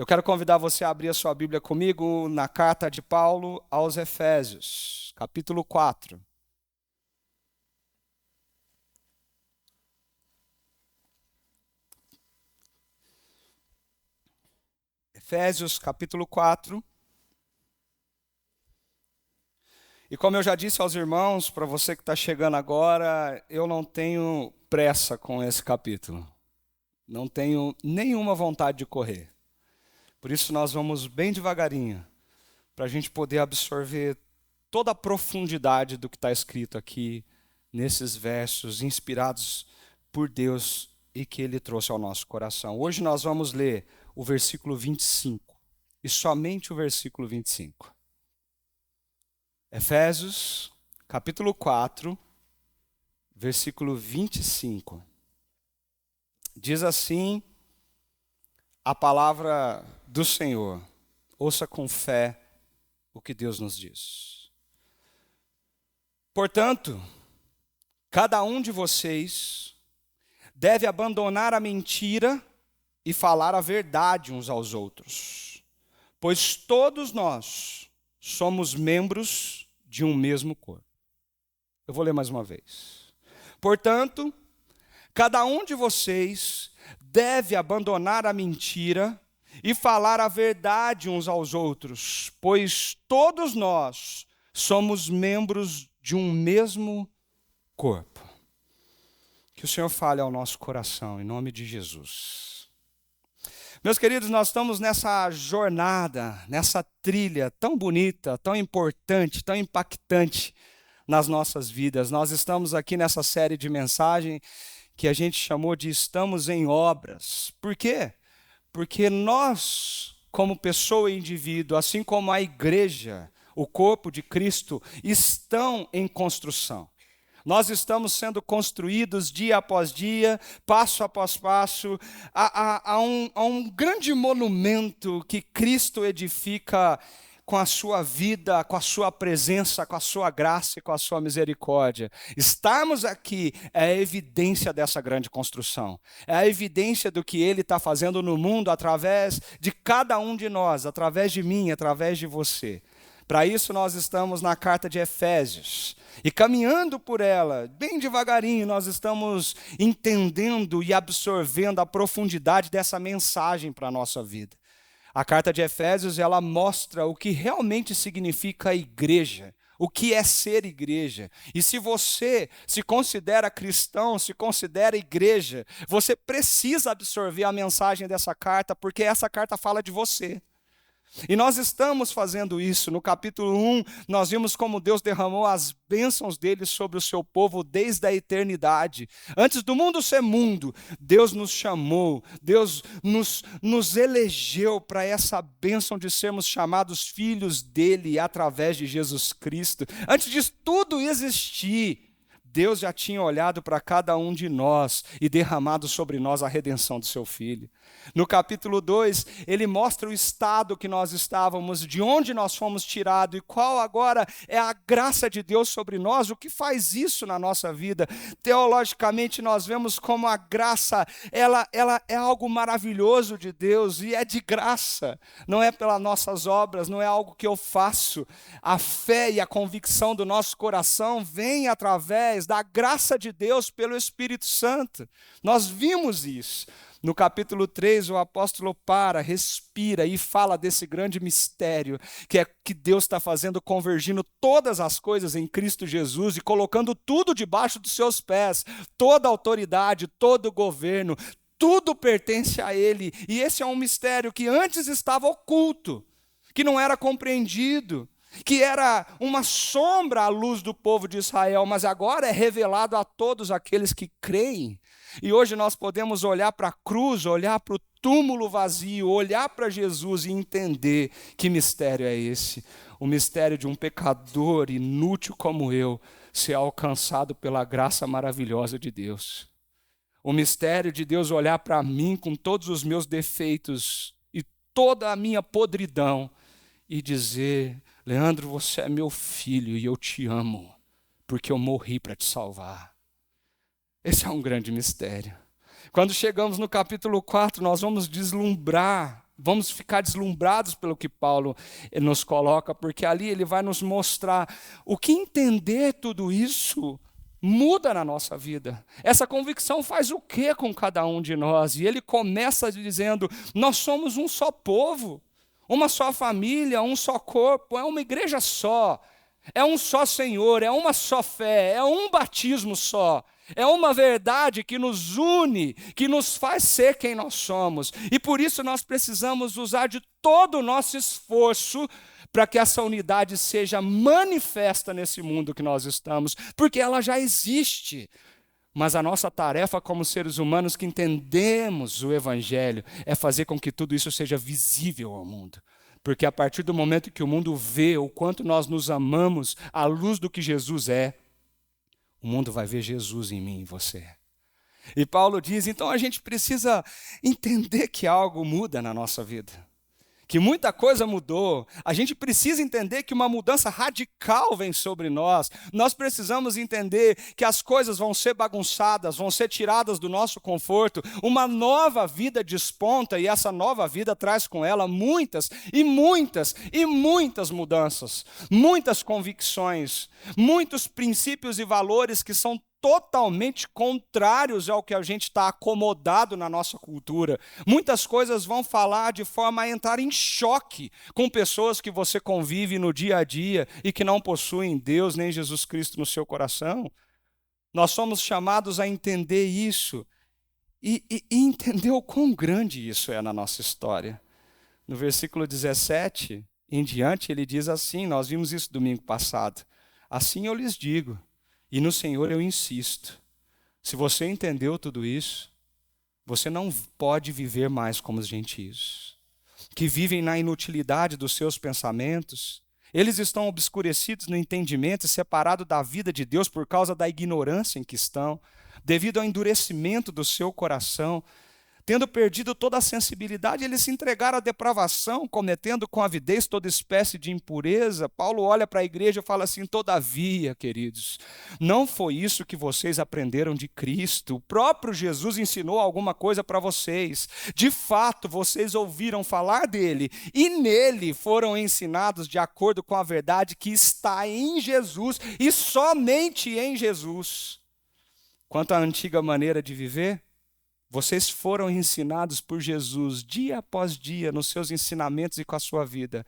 Eu quero convidar você a abrir a sua Bíblia comigo na carta de Paulo aos Efésios, capítulo 4. Efésios, capítulo 4. E como eu já disse aos irmãos, para você que está chegando agora, eu não tenho pressa com esse capítulo. Não tenho nenhuma vontade de correr. Por isso nós vamos bem devagarinho, para a gente poder absorver toda a profundidade do que está escrito aqui, nesses versos inspirados por Deus e que Ele trouxe ao nosso coração. Hoje nós vamos ler o versículo 25, e somente o versículo 25. Efésios, capítulo 4, versículo 25. Diz assim a palavra do Senhor. Ouça com fé o que Deus nos diz. Portanto, cada um de vocês deve abandonar a mentira e falar a verdade uns aos outros, pois todos nós somos membros de um mesmo corpo. Eu vou ler mais uma vez. Portanto, cada um de vocês deve abandonar a mentira e falar a verdade uns aos outros, pois todos nós somos membros de um mesmo corpo. Que o Senhor fale ao nosso coração, em nome de Jesus. Meus queridos, nós estamos nessa jornada, nessa trilha tão bonita, tão importante, tão impactante nas nossas vidas. Nós estamos aqui nessa série de mensagem que a gente chamou de Estamos em Obras. Por quê? Porque nós, como pessoa e indivíduo, assim como a igreja, o corpo de Cristo, estão em construção. Nós estamos sendo construídos dia após dia, passo após passo, a um grande monumento que Cristo edifica com a sua vida, com a sua presença, com a sua graça e com a sua misericórdia. Estarmos aqui é a evidência dessa grande construção. É a evidência do que Ele está fazendo no mundo através de cada um de nós, através de mim, através de você. Para isso nós estamos na carta de Efésios. E caminhando por ela, bem devagarinho, nós estamos entendendo e absorvendo a profundidade dessa mensagem para a nossa vida. A carta de Efésios, ela mostra o que realmente significa a igreja, o que é ser igreja. E se você se considera cristão, se considera igreja, você precisa absorver a mensagem dessa carta, porque essa carta fala de você. E nós estamos fazendo isso. No capítulo 1, nós vimos como Deus derramou as bênçãos dele sobre o seu povo desde a eternidade. Antes do mundo ser mundo, Deus nos chamou, Deus nos elegeu para essa bênção de sermos chamados filhos dele através de Jesus Cristo. Antes de tudo existir, Deus já tinha olhado para cada um de nós e derramado sobre nós a redenção do seu Filho. No capítulo 2, ele mostra o estado que nós estávamos, de onde nós fomos tirados e qual agora é a graça de Deus sobre nós, o que faz isso na nossa vida. Teologicamente, nós vemos como a graça, ela é algo maravilhoso de Deus e é de graça. Não é pelas nossas obras, não é algo que eu faço. A fé e a convicção do nosso coração vem através da graça de Deus pelo Espírito Santo. Nós vimos isso. No capítulo 3, o apóstolo respira e fala desse grande mistério, que é que Deus está fazendo, convergindo todas as coisas em Cristo Jesus e colocando tudo debaixo dos seus pés, toda a autoridade, todo o governo, tudo pertence a Ele. E esse é um mistério que antes estava oculto, que não era compreendido, que era uma sombra à luz do povo de Israel, mas agora é revelado a todos aqueles que creem. E hoje nós podemos olhar para a cruz, olhar para o túmulo vazio, olhar para Jesus e entender que mistério é esse. O mistério de um pecador inútil como eu ser alcançado pela graça maravilhosa de Deus. O mistério de Deus olhar para mim com todos os meus defeitos e toda a minha podridão e dizer: Leandro, você é meu filho e eu te amo, porque eu morri para te salvar. Esse é um grande mistério. Quando chegamos no capítulo 4, nós vamos deslumbrar vamos ficar deslumbrados pelo que Paulo nos coloca, porque ali ele vai nos mostrar o que entender tudo isso muda na nossa vida. Essa convicção faz o que com cada um de nós? E ele começa dizendo, nós somos um só povo, uma só família, um só corpo, é uma igreja só, é um só Senhor, é uma só fé, é um batismo só. É uma verdade que nos une, que nos faz ser quem nós somos. E por isso nós precisamos usar de todo o nosso esforço para que essa unidade seja manifesta nesse mundo que nós estamos, porque ela já existe. Mas a nossa tarefa como seres humanos que entendemos o Evangelho é fazer com que tudo isso seja visível ao mundo. Porque a partir do momento que o mundo vê o quanto nós nos amamos à luz do que Jesus é, o mundo vai ver Jesus em mim e em você. E Paulo diz, então a gente precisa entender que algo muda na nossa vida. Que muita coisa mudou. A gente precisa entender que uma mudança radical vem sobre nós. Nós precisamos entender que as coisas vão ser bagunçadas, vão ser tiradas do nosso conforto. Uma nova vida desponta e essa nova vida traz com ela muitas e muitas e muitas mudanças. Muitas convicções, muitos princípios e valores que são totalmente contrários ao que a gente está acomodado na nossa cultura. Muitas coisas vão falar de forma a entrar em choque com pessoas que você convive no dia a dia e que não possuem Deus nem Jesus Cristo no seu coração. Nós somos chamados a entender isso e entender o quão grande isso é na nossa história. No versículo 17 em diante, ele diz assim, nós vimos isso domingo passado, assim eu lhes digo, e no Senhor eu insisto. Se você entendeu tudo isso, você não pode viver mais como os gentios, que vivem na inutilidade dos seus pensamentos. Eles estão obscurecidos no entendimento e separados da vida de Deus por causa da ignorância em que estão, devido ao endurecimento do seu coração. Tendo perdido toda a sensibilidade, eles se entregaram à depravação, cometendo com avidez toda espécie de impureza. Paulo olha para a igreja e fala assim, todavia, queridos, não foi isso que vocês aprenderam de Cristo. O próprio Jesus ensinou alguma coisa para vocês. De fato, vocês ouviram falar dele e nele foram ensinados de acordo com a verdade que está em Jesus e somente em Jesus. Quanto à antiga maneira de viver, vocês foram ensinados por Jesus, dia após dia, nos seus ensinamentos e com a sua vida,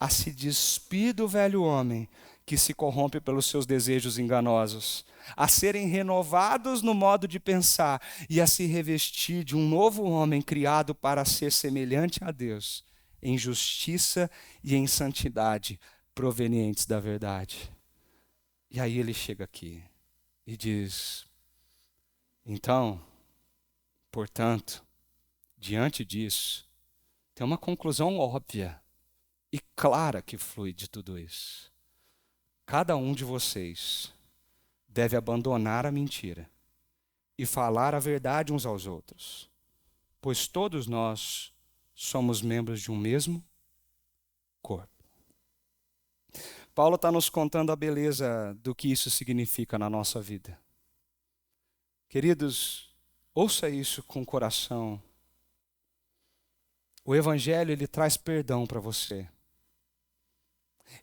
a se despir do velho homem que se corrompe pelos seus desejos enganosos, a serem renovados no modo de pensar e a se revestir de um novo homem criado para ser semelhante a Deus, em justiça e em santidade, provenientes da verdade. E aí ele chega aqui e diz, então, portanto, diante disso, tem uma conclusão óbvia e clara que flui de tudo isso. Cada um de vocês deve abandonar a mentira e falar a verdade uns aos outros, pois todos nós somos membros de um mesmo corpo. Paulo está nos contando a beleza do que isso significa na nossa vida. Queridos, ouça isso com o coração. O Evangelho, ele traz perdão para você.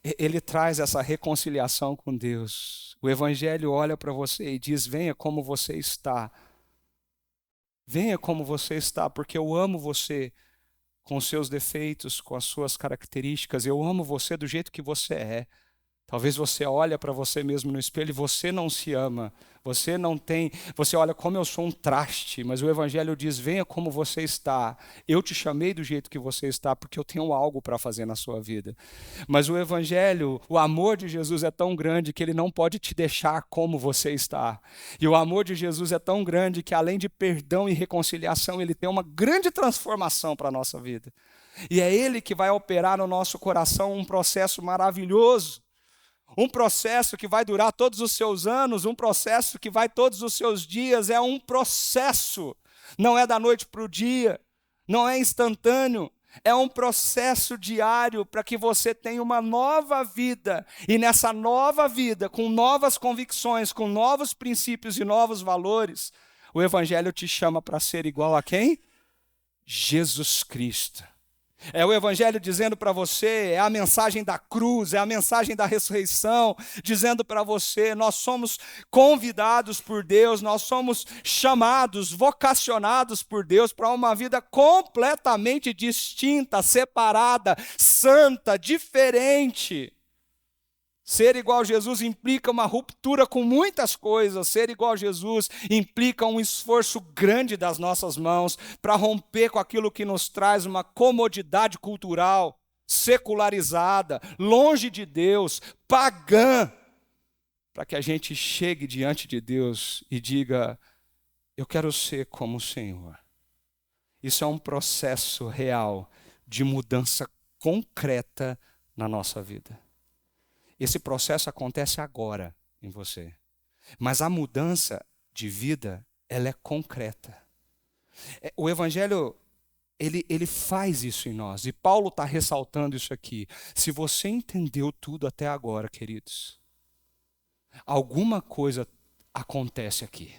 Ele traz essa reconciliação com Deus. O Evangelho olha para você e diz, venha como você está. Venha como você está, porque eu amo você com os seus defeitos, com as suas características. Eu amo você do jeito que você é. Talvez você olhe para você mesmo no espelho e você não se ama. Você olha como eu sou um traste, mas o Evangelho diz, venha como você está. Eu te chamei do jeito que você está, porque eu tenho algo para fazer na sua vida. Mas o Evangelho, o amor de Jesus é tão grande que ele não pode te deixar como você está. E o amor de Jesus é tão grande que além de perdão e reconciliação, ele tem uma grande transformação para a nossa vida. E é ele que vai operar no nosso coração um processo maravilhoso. Um processo que vai durar todos os seus anos, um processo que vai todos os seus dias, é um processo. Não é da noite para o dia, não é instantâneo, é um processo diário para que você tenha uma nova vida. E nessa nova vida, com novas convicções, com novos princípios e novos valores, o Evangelho te chama para ser igual a quem? Jesus Cristo. É o Evangelho dizendo para você, é a mensagem da cruz, é a mensagem da ressurreição, dizendo para você, nós somos convidados por Deus, nós somos chamados, vocacionados por Deus para uma vida completamente distinta, separada, santa, diferente. Ser igual a Jesus implica uma ruptura com muitas coisas. Ser igual a Jesus implica um esforço grande das nossas mãos para romper com aquilo que nos traz uma comodidade cultural, secularizada, longe de Deus, pagã, para que a gente chegue diante de Deus e diga, eu quero ser como o Senhor. Isso é um processo real de mudança concreta na nossa vida. Esse processo acontece agora em você. Mas a mudança de vida, ela é concreta. O Evangelho, ele faz isso em nós. E Paulo está ressaltando isso aqui. Se você entendeu tudo até agora, queridos, alguma coisa acontece aqui.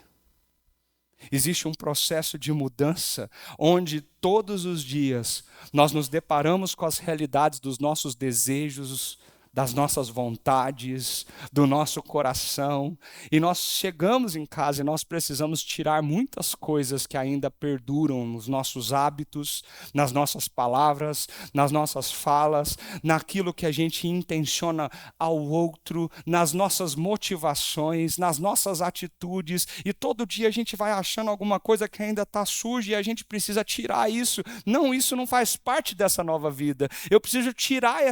Existe um processo de mudança onde todos os dias nós nos deparamos com as realidades dos nossos desejos, das nossas vontades, do nosso coração, e nós chegamos em casa e nós precisamos tirar muitas coisas que ainda perduram nos nossos hábitos, nas nossas palavras, nas nossas falas, naquilo que a gente intenciona ao outro, nas nossas motivações, nas nossas atitudes, e todo dia a gente vai achando alguma coisa que ainda está suja e a gente precisa tirar isso. Não, isso não faz parte dessa nova vida. Eu preciso tirar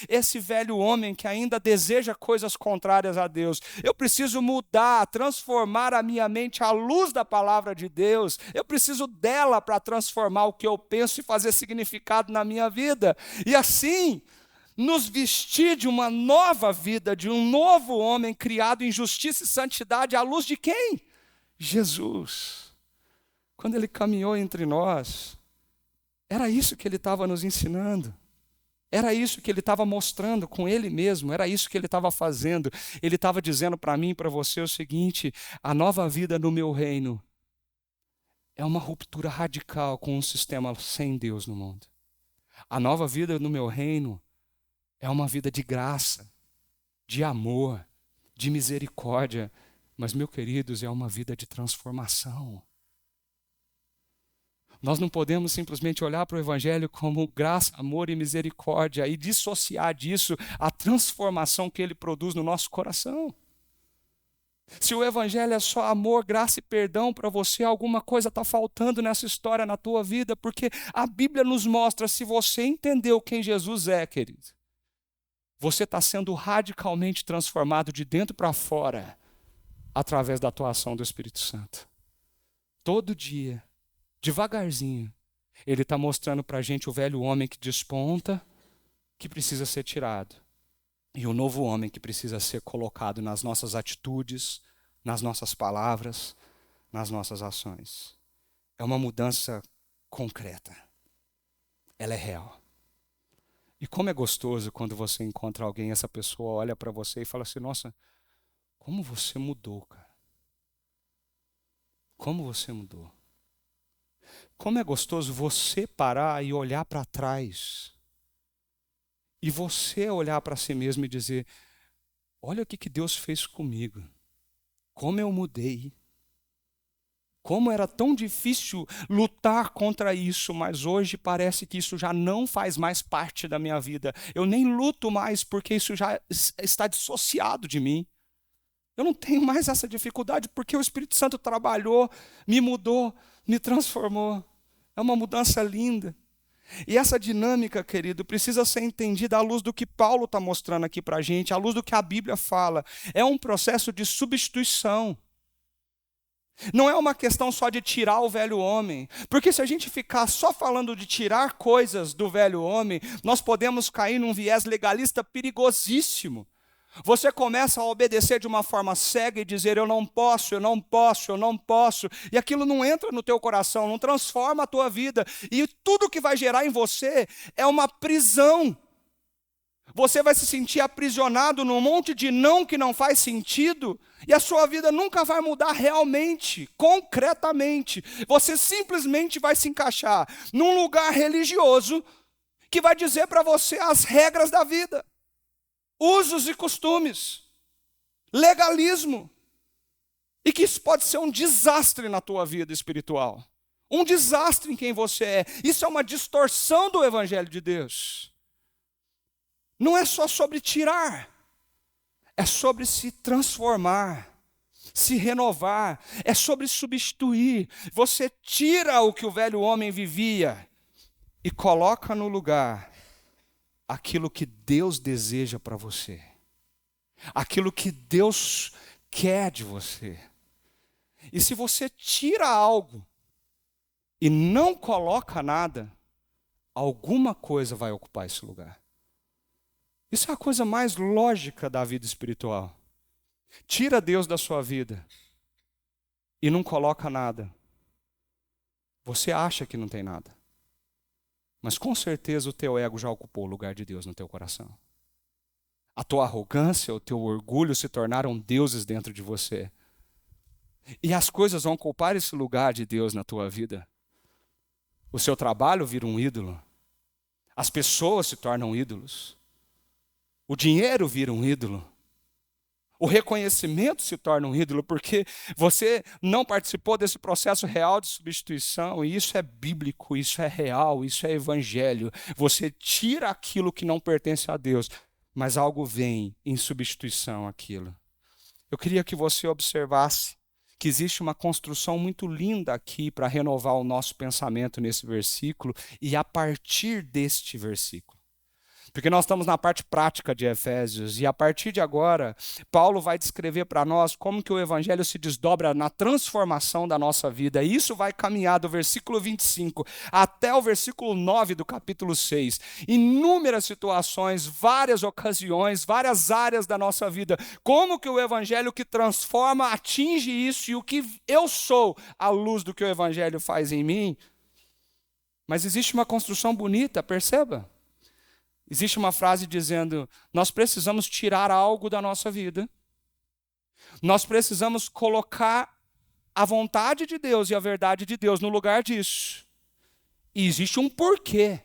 esse velho homem que ainda deseja coisas contrárias a Deus. Eu preciso mudar, transformar a minha mente à luz da palavra de Deus. Eu preciso dela para transformar o que eu penso e fazer significado na minha vida. E assim, nos vestir de uma nova vida, de um novo homem criado em justiça e santidade à luz de quem? Jesus. Quando ele caminhou entre nós, era isso que ele estava nos ensinando. Era isso que ele estava mostrando com ele mesmo, era isso que ele estava fazendo. Ele estava dizendo para mim e para você o seguinte, a nova vida no meu reino é uma ruptura radical com um sistema sem Deus no mundo. A nova vida no meu reino é uma vida de graça, de amor, de misericórdia, mas, meus queridos, é uma vida de transformação. Nós não podemos simplesmente olhar para o Evangelho como graça, amor e misericórdia e dissociar disso a transformação que ele produz no nosso coração. Se o Evangelho é só amor, graça e perdão para você, alguma coisa está faltando nessa história na tua vida, porque a Bíblia nos mostra, se você entendeu quem Jesus é, querido, você está sendo radicalmente transformado de dentro para fora através da atuação do Espírito Santo. Todo dia, devagarzinho, ele está mostrando para a gente o velho homem que desponta, que precisa ser tirado. E o novo homem que precisa ser colocado nas nossas atitudes, nas nossas palavras, nas nossas ações. É uma mudança concreta. Ela é real. E como é gostoso quando você encontra alguém, essa pessoa olha para você e fala assim, nossa, como você mudou, cara. Como você mudou. Como é gostoso você parar e olhar para trás. E você olhar para si mesmo e dizer, olha o que Deus fez comigo. Como eu mudei. Como era tão difícil lutar contra isso, mas hoje parece que isso já não faz mais parte da minha vida. Eu nem luto mais porque isso já está dissociado de mim. Eu não tenho mais essa dificuldade porque o Espírito Santo trabalhou, me mudou, me transformou. É uma mudança linda. E essa dinâmica, querido, precisa ser entendida à luz do que Paulo está mostrando aqui para a gente, à luz do que a Bíblia fala. É um processo de substituição. Não é uma questão só de tirar o velho homem, porque se a gente ficar só falando de tirar coisas do velho homem, nós podemos cair num viés legalista perigosíssimo. Você começa a obedecer de uma forma cega e dizer, eu não posso, eu não posso, eu não posso, e aquilo não entra no teu coração, não transforma a tua vida, e tudo que vai gerar em você é uma prisão. Você vai se sentir aprisionado num monte de não que não faz sentido, e a sua vida nunca vai mudar realmente, concretamente. Você simplesmente vai se encaixar num lugar religioso, que vai dizer para você as regras da vida, usos e costumes, legalismo, e que isso pode ser um desastre na tua vida espiritual, um desastre em quem você é. Isso é uma distorção do Evangelho de Deus. Não é só sobre tirar, é sobre se transformar, se renovar, é sobre substituir. Você tira o que o velho homem vivia e coloca no lugar aquilo que Deus deseja para você, aquilo que Deus quer de você. E se você tira algo e não coloca nada, alguma coisa vai ocupar esse lugar. Isso é a coisa mais lógica da vida espiritual. Tira Deus da sua vida e não coloca nada. Você acha que não tem nada, mas com certeza o teu ego já ocupou o lugar de Deus no teu coração. A tua arrogância, o teu orgulho se tornaram deuses dentro de você. E as coisas vão ocupar esse lugar de Deus na tua vida. O seu trabalho vira um ídolo. As pessoas se tornam ídolos. O dinheiro vira um ídolo. O reconhecimento se torna um ídolo, porque você não participou desse processo real de substituição, e isso é bíblico, isso é real, isso é evangelho. Você tira aquilo que não pertence a Deus, mas algo vem em substituição àquilo. Eu queria que você observasse que existe uma construção muito linda aqui para renovar o nosso pensamento nesse versículo e a partir deste versículo. Porque nós estamos na parte prática de Efésios, e a partir de agora, Paulo vai descrever para nós como que o Evangelho se desdobra na transformação da nossa vida. E isso vai caminhar do versículo 25 até o versículo 9 do capítulo 6. Inúmeras situações, várias ocasiões, várias áreas da nossa vida. Como que o Evangelho que transforma atinge isso e o que eu sou à luz do que o Evangelho faz em mim. Mas existe uma construção bonita, perceba. Existe uma frase dizendo: nós precisamos tirar algo da nossa vida, nós precisamos colocar a vontade de Deus e a verdade de Deus no lugar disso. E existe um porquê.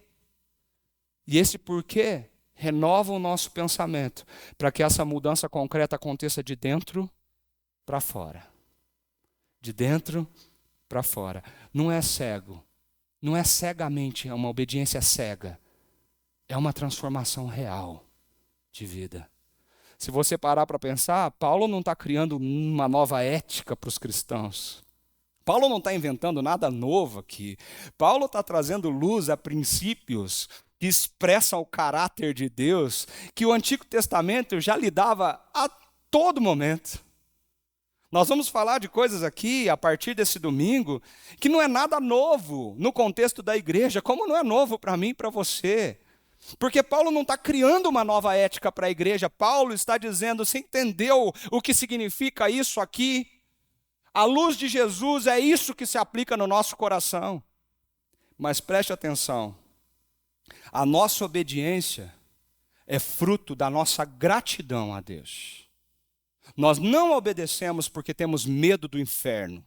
E esse porquê renova o nosso pensamento, para que essa mudança concreta aconteça de dentro para fora. De dentro para fora. Não é cego, não é cegamente, é uma obediência cega. É uma transformação real de vida. Se você parar para pensar, Paulo não está criando uma nova ética para os cristãos. Paulo não está inventando nada novo aqui. Paulo está trazendo luz a princípios que expressam o caráter de Deus, que o Antigo Testamento já lhe dava a todo momento. Nós vamos falar de coisas aqui, a partir desse domingo, que não é nada novo no contexto da igreja, como não é novo para mim e para você. Porque Paulo não está criando uma nova ética para a igreja. Paulo está dizendo: você entendeu o que significa isso aqui? A luz de Jesus é isso que se aplica no nosso coração. Mas preste atenção, a nossa obediência é fruto da nossa gratidão a Deus. Nós não obedecemos porque temos medo do inferno.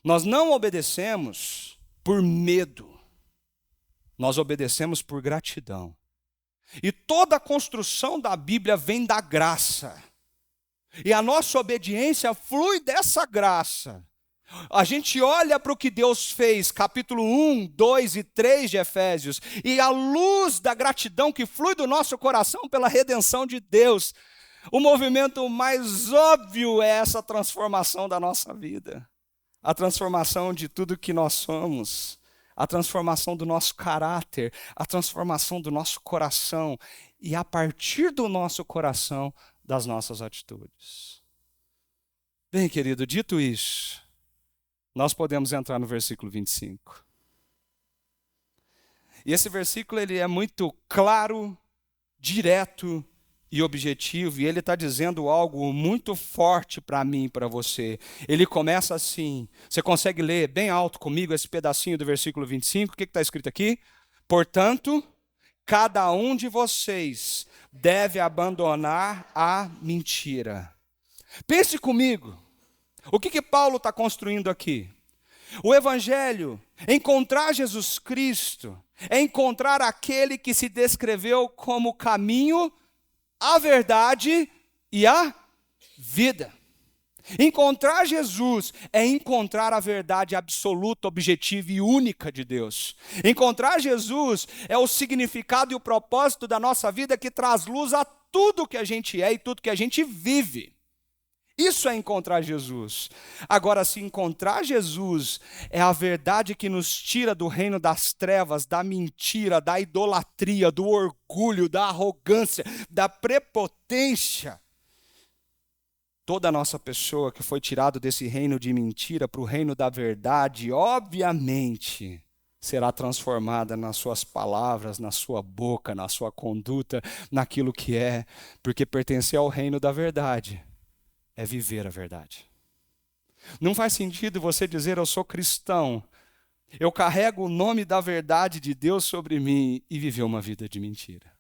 Nós não obedecemos por medo. Nós obedecemos por gratidão. E toda a construção da Bíblia vem da graça. E a nossa obediência flui dessa graça. A gente olha para o que Deus fez, capítulo 1, 2 e 3 de Efésios, e a luz da gratidão que flui do nosso coração pela redenção de Deus, o movimento mais óbvio é essa transformação da nossa vida. A transformação de tudo que nós somos. A transformação do nosso caráter, a transformação do nosso coração e, a partir do nosso coração, das nossas atitudes. Bem, querido, dito isso, nós podemos entrar no versículo 25. E esse versículo ele é muito claro, direto e objetivo, e ele está dizendo algo muito forte para mim e para você. Ele começa assim, você consegue ler bem alto comigo esse pedacinho do versículo 25? O que está escrito aqui? Portanto, cada um de vocês deve abandonar a mentira. Pense comigo, o que Paulo está construindo aqui? O Evangelho, encontrar Jesus Cristo, é encontrar aquele que se descreveu como o caminho, a verdade e a vida. Encontrar Jesus é encontrar a verdade absoluta, objetiva e única de Deus. Encontrar Jesus é o significado e o propósito da nossa vida que traz luz a tudo que a gente é e tudo que a gente vive. Isso é encontrar Jesus. Agora, se encontrar Jesus é a verdade que nos tira do reino das trevas, da mentira, da idolatria, do orgulho, da arrogância, da prepotência, toda a nossa pessoa que foi tirada desse reino de mentira para o reino da verdade, obviamente, será transformada nas suas palavras, na sua boca, na sua conduta, naquilo que é, porque pertencer ao reino da verdade é viver a verdade. Não faz sentido você dizer eu sou cristão, eu carrego o nome da verdade de Deus sobre mim e viver uma vida de mentira.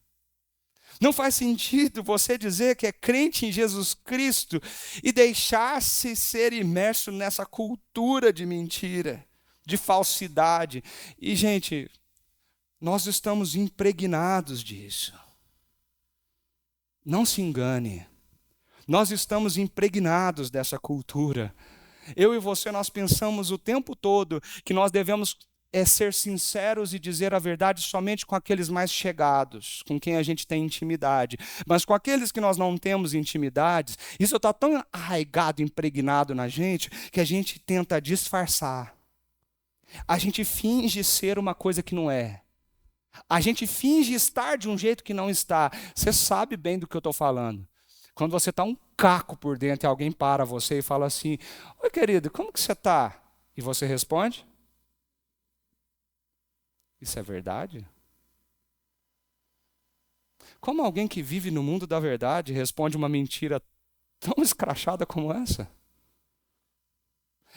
Não faz sentido você dizer que é crente em Jesus Cristo e deixar-se ser imerso nessa cultura de mentira, de falsidade. E, gente, nós estamos impregnados disso. Não se engane. Nós estamos impregnados dessa cultura. Eu e você, nós pensamos o tempo todo que nós devemos ser sinceros e dizer a verdade somente com aqueles mais chegados, com quem a gente tem intimidade. Mas com aqueles que nós não temos intimidade, isso está tão arraigado, impregnado na gente, que a gente tenta disfarçar. A gente finge ser uma coisa que não é. A gente finge estar de um jeito que não está. Você sabe bem do que eu estou falando. Quando você está um caco por dentro e alguém para você e fala assim, oi querido, como que você está? E você responde? Isso é verdade? Como alguém que vive no mundo da verdade responde uma mentira tão escrachada como essa?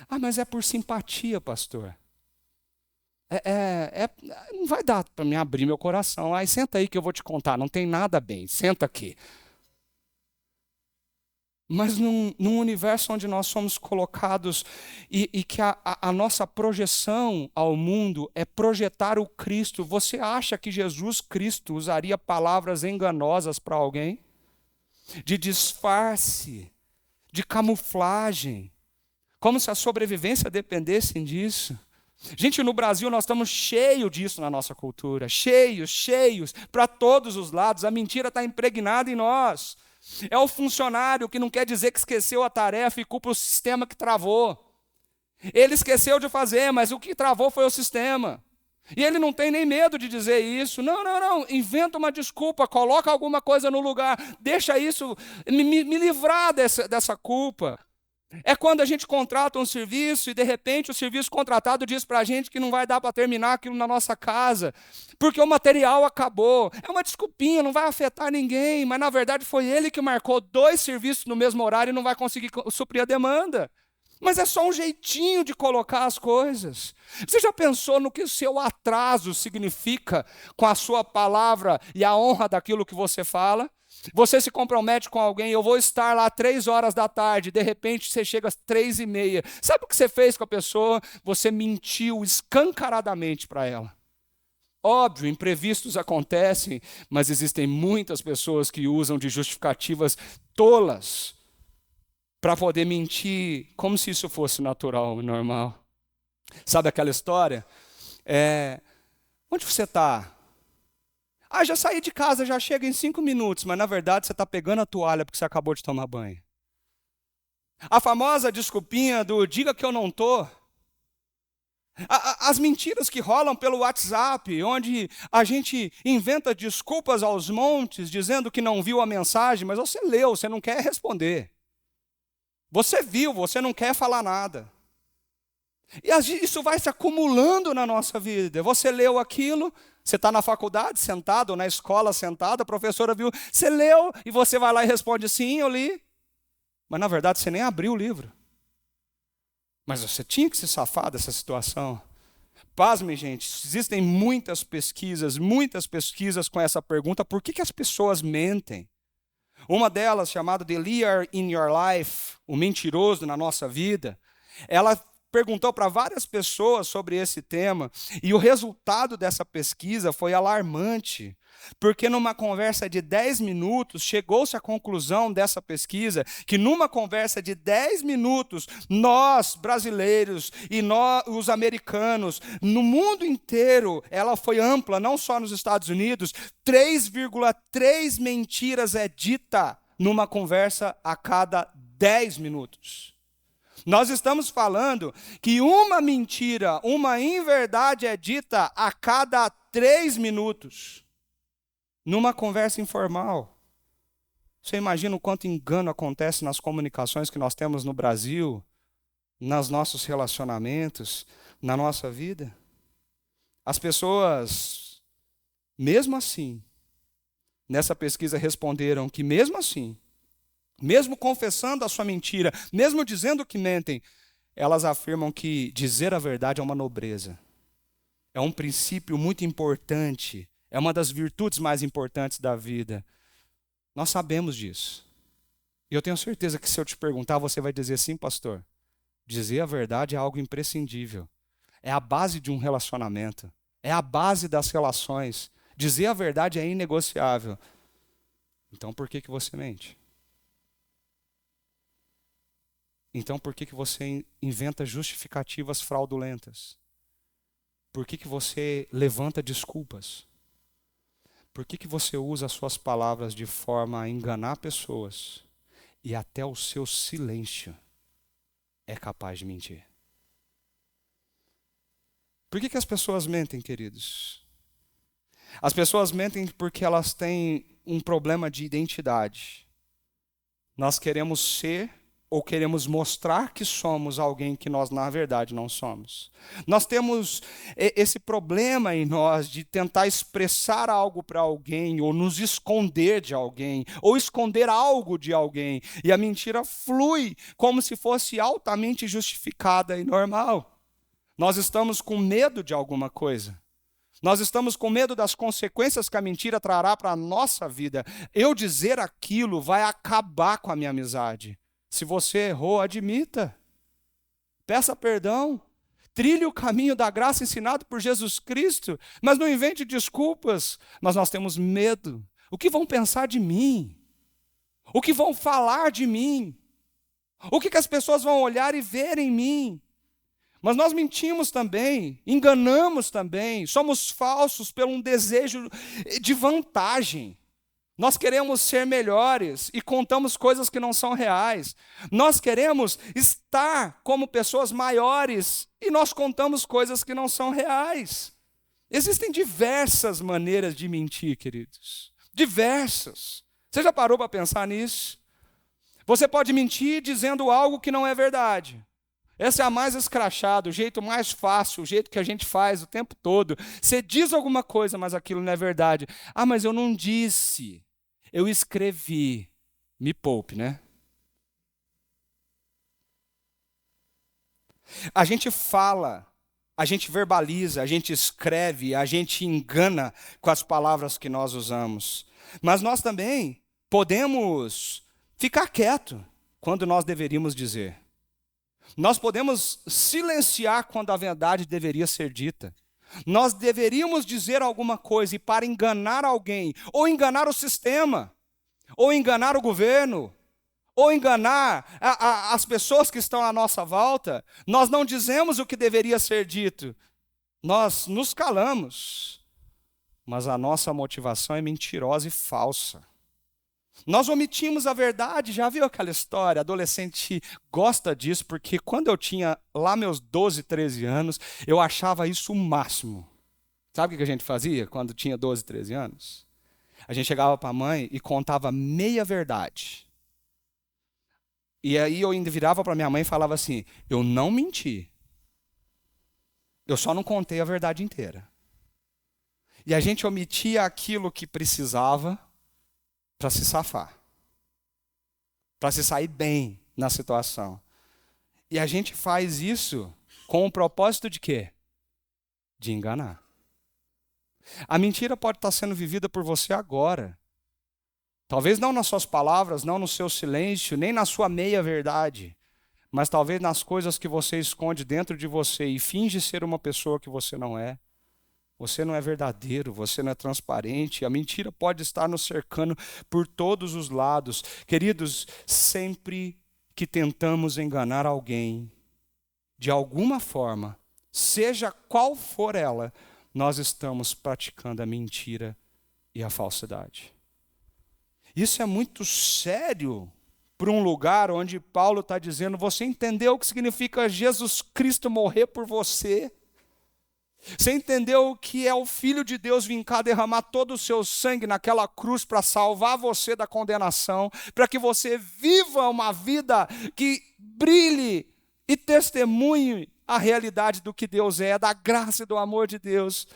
Ah, mas é por simpatia, pastor. Não vai dar para me abrir meu coração. Ai, senta aí que eu vou te contar, não tem nada bem, senta aqui. Mas num universo onde nós somos colocados e que a nossa projeção ao mundo é projetar o Cristo, você acha que Jesus Cristo usaria palavras enganosas para alguém? De disfarce, de camuflagem, como se a sobrevivência dependesse disso. Gente, no Brasil nós estamos cheios disso na nossa cultura, cheios, para todos os lados, a mentira está impregnada em nós. É o funcionário que não quer dizer que esqueceu a tarefa e culpa o sistema que travou. Ele esqueceu de fazer, mas o que travou foi o sistema. E ele não tem nem medo de dizer isso. Não. Inventa uma desculpa, coloca alguma coisa no lugar. Deixa isso, me livrar dessa culpa. É quando a gente contrata um serviço e de repente o serviço contratado diz para a gente que não vai dar para terminar aquilo na nossa casa, porque o material acabou. É uma desculpinha, não vai afetar ninguém, mas na verdade foi ele que marcou 2 serviços no mesmo horário e não vai conseguir suprir a demanda. Mas é só um jeitinho de colocar as coisas. Você já pensou no que o seu atraso significa com a sua palavra e a honra daquilo que você fala? Você se compromete com alguém, eu vou estar lá 3 horas da tarde, de repente você chega às 3:30. Sabe o que você fez com a pessoa? Você mentiu escancaradamente para ela. Óbvio, imprevistos acontecem, mas existem muitas pessoas que usam de justificativas tolas para poder mentir como se isso fosse natural e normal. Sabe aquela história? Onde você está? Ah, já saí de casa, já chega em 5 minutos, mas na verdade você está pegando a toalha porque você acabou de tomar banho. A famosa desculpinha do diga que eu não estou. As mentiras que rolam pelo WhatsApp, onde a gente inventa desculpas aos montes, dizendo que não viu a mensagem, mas você leu, você não quer responder. Você viu, você não quer falar nada. E isso vai se acumulando na nossa vida. Você leu aquilo, você está na faculdade sentado, ou na escola sentado, a professora viu, você leu, e você vai lá e responde, sim, eu li. Mas na verdade você nem abriu o livro. Mas você tinha que se safar dessa situação. Pasmem, gente, existem muitas pesquisas com essa pergunta, por que as pessoas mentem? Uma delas, chamada The Liar in Your Life, o mentiroso na nossa vida, ela perguntou para várias pessoas sobre esse tema, e o resultado dessa pesquisa foi alarmante. Porque numa conversa de 10 minutos, chegou-se à conclusão dessa pesquisa que numa conversa de 10 minutos, nós, brasileiros e nós, os americanos, no mundo inteiro, ela foi ampla, não só nos Estados Unidos, 3,3 mentiras é dita numa conversa a cada 10 minutos. Nós estamos falando que uma mentira, uma inverdade é dita a cada 3 minutos. Numa conversa informal. Você imagina o quanto engano acontece nas comunicações que nós temos no Brasil, nos nossos relacionamentos, na nossa vida? As pessoas, mesmo assim, nessa pesquisa responderam que mesmo assim, mesmo confessando a sua mentira, mesmo dizendo que mentem, elas afirmam que dizer a verdade é uma nobreza. É um princípio muito importante. É uma das virtudes mais importantes da vida. Nós sabemos disso. E eu tenho certeza que se eu te perguntar, você vai dizer sim, pastor. Dizer a verdade é algo imprescindível. É a base de um relacionamento. É a base das relações. Dizer a verdade é inegociável. Então por que você mente? Então por que você inventa justificativas fraudulentas? Por que você levanta desculpas? Por que você usa as suas palavras de forma a enganar pessoas e até o seu silêncio é capaz de mentir? Por que as pessoas mentem, queridos? As pessoas mentem porque elas têm um problema de identidade. Nós queremos ser ou queremos mostrar que somos alguém que nós, na verdade, não somos. Nós temos esse problema em nós de tentar expressar algo para alguém, ou nos esconder de alguém, ou esconder algo de alguém. E a mentira flui como se fosse altamente justificada e normal. Nós estamos com medo de alguma coisa. Nós estamos com medo das consequências que a mentira trará para a nossa vida. Eu dizer aquilo vai acabar com a minha amizade. Se você errou, admita. Peça perdão. Trilhe o caminho da graça ensinado por Jesus Cristo. Mas não invente desculpas. Mas nós temos medo. O que vão pensar de mim? O que vão falar de mim? O que as pessoas vão olhar e ver em mim? Mas nós mentimos também, enganamos também, somos falsos por um desejo de vantagem. Nós queremos ser melhores e contamos coisas que não são reais. Nós queremos estar como pessoas maiores e nós contamos coisas que não são reais. Existem diversas maneiras de mentir, queridos. Diversas. Você já parou para pensar nisso? Você pode mentir dizendo algo que não é verdade. Essa é a mais escrachada, o jeito mais fácil, o jeito que a gente faz o tempo todo. Você diz alguma coisa, mas aquilo não é verdade. Ah, mas eu não disse. Eu escrevi. Me poupe, né? A gente fala, a gente verbaliza, a gente escreve, a gente engana com as palavras que nós usamos. Mas nós também podemos ficar quieto quando nós deveríamos dizer. Nós podemos silenciar quando a verdade deveria ser dita. Nós deveríamos dizer alguma coisa e para enganar alguém, ou enganar o sistema, ou enganar o governo, ou enganar as pessoas que estão à nossa volta, nós não dizemos o que deveria ser dito. Nós nos calamos, mas a nossa motivação é mentirosa e falsa. Nós omitimos a verdade, já viu aquela história? Adolescente gosta disso, porque quando eu tinha lá meus 12, 13 anos, eu achava isso o máximo. Sabe o que a gente fazia quando tinha 12, 13 anos? A gente chegava para a mãe e contava meia verdade. E aí eu ainda virava para minha mãe e falava assim, eu não menti. Eu só não contei a verdade inteira. E a gente omitia aquilo que precisava para se safar, para se sair bem na situação. E a gente faz isso com o propósito de quê? De enganar. A mentira pode estar sendo vivida por você agora. Talvez não nas suas palavras, não no seu silêncio, nem na sua meia-verdade. mas talvez nas coisas que você esconde dentro de você e finge ser uma pessoa que você não é. Você não é verdadeiro, você não é transparente, a mentira pode estar nos cercando por todos os lados. Queridos, sempre que tentamos enganar alguém, de alguma forma, seja qual for ela, nós estamos praticando a mentira e a falsidade. Isso é muito sério para um lugar onde Paulo está dizendo, você entendeu o que significa Jesus Cristo morrer por você? Você entendeu o que é o Filho de Deus vir cá derramar todo o seu sangue naquela cruz para salvar você da condenação, para que você viva uma vida que brilhe e testemunhe a realidade do que Deus é, da graça e do amor de Deus.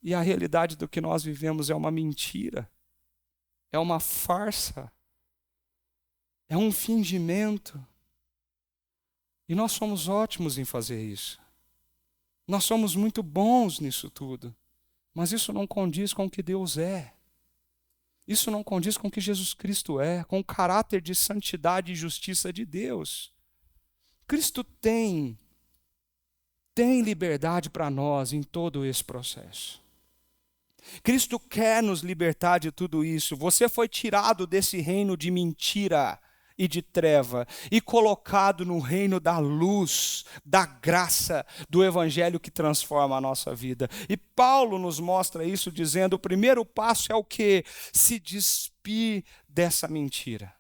E a realidade do que nós vivemos é uma mentira, é uma farsa, é um fingimento. E nós somos ótimos em fazer isso. Nós somos muito bons nisso tudo, mas isso não condiz com o que Deus é. Isso não condiz com o que Jesus Cristo é, com o caráter de santidade e justiça de Deus. Cristo tem liberdade para nós em todo esse processo. Cristo quer nos libertar de tudo isso. Você foi tirado desse reino de mentira e de treva, e colocado no reino da luz, da graça, do evangelho que transforma a nossa vida. E Paulo nos mostra isso dizendo, o primeiro passo é o quê? Se despir dessa mentira.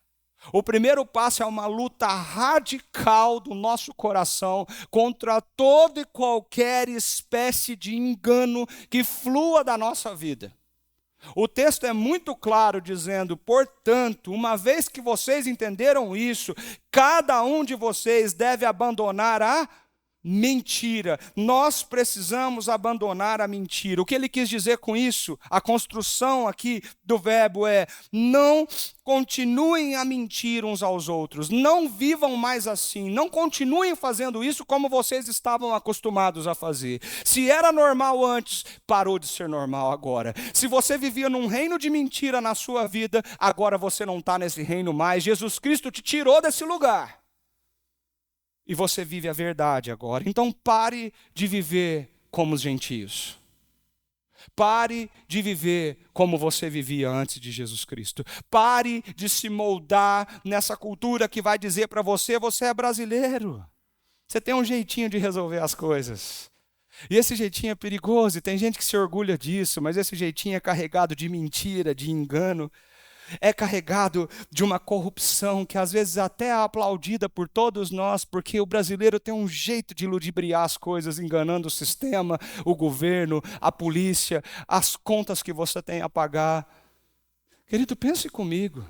O primeiro passo é uma luta radical do nosso coração contra toda e qualquer espécie de engano que flua da nossa vida. O texto é muito claro dizendo, portanto, uma vez que vocês entenderam isso, cada um de vocês deve abandonar a mentira. Nós precisamos abandonar a mentira. O que ele quis dizer com isso? A construção aqui do verbo é, não continuem a mentir uns aos outros, não vivam mais assim, não continuem fazendo isso como vocês estavam acostumados a fazer. Se era normal antes, parou de ser normal agora. Se você vivia num reino de mentira na sua vida, agora você não está nesse reino mais. Jesus Cristo te tirou desse lugar. E você vive a verdade agora. Então pare de viver como os gentios. Pare de viver como você vivia antes de Jesus Cristo. Pare de se moldar nessa cultura que vai dizer para você, você é brasileiro. Você tem um jeitinho de resolver as coisas. E esse jeitinho é perigoso, e tem gente que se orgulha disso, mas esse jeitinho é carregado de mentira, de engano. É carregado de uma corrupção que às vezes até é aplaudida por todos nós, porque o brasileiro tem um jeito de ludibriar as coisas, enganando o sistema, o governo, a polícia, as contas que você tem a pagar. Querido, pense comigo